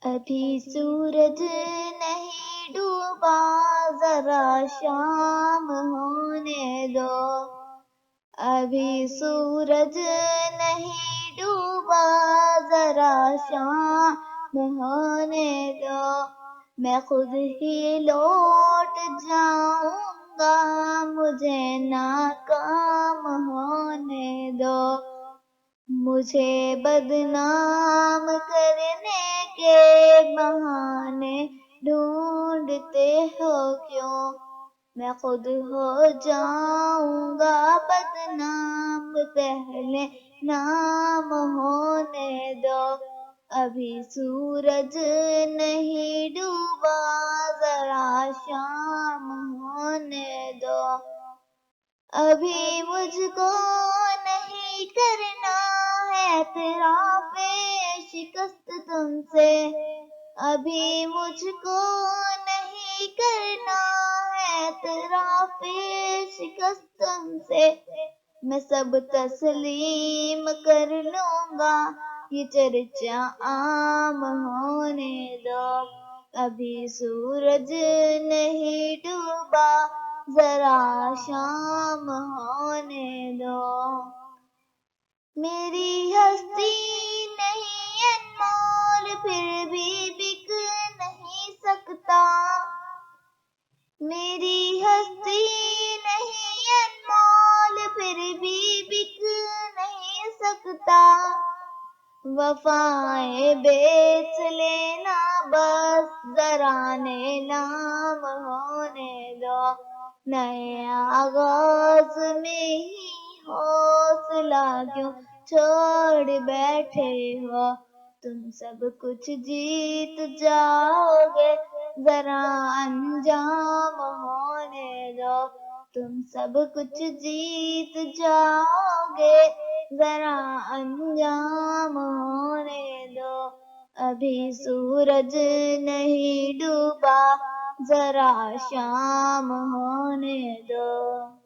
ابھی سورج نہیں ڈوبا، ذرا شام ہونے دو. ابھی سورج نہیں ڈوبا، ذرا شام ہونے دو. میں خود ہی لوٹ جاؤں گا، مجھے ناکام ہونے دو. مجھے بدنام کرنے کے بہانے ڈھونڈتے ہو کیوں؟ میں خود ہو جاؤں گا بدنام، پہلے نام ہونے دو. ابھی سورج نہیں ڈوبا، ذرا شام ہونے دو. ابھی مجھ کو نہیں کرنا ہے اعتراف شکست تم سے. ابھی مجھ کو نہیں کرنا ہے اعتراف شکست تم سے. میں سب تسلیم کر لوں گا، یہ چرچا عام ہونے دو. ابھی سورج نہیں ڈوبا، ذرا شام ہونے دو. میری ہستی نہیں انمول، پھر بھی بک نہیں سکتا. میری ہستی نہیں انمول، پھر بھی بک نہیں سکتا. وفائیں بیچ لینا بس، ذرا نیلام ہونے دو. نئے آغاز میں ہی حوصلہ کیوں چھوڑ بیٹھے ہو؟ تم سب کچھ جیت جاؤ گے، ذرا انجام ہونے دو. تم سب کچھ جیت جاؤ گے، ذرا انجام ہونے دو. ابھی سورج نہیں ڈوبا، ذرا شام ہونے دو.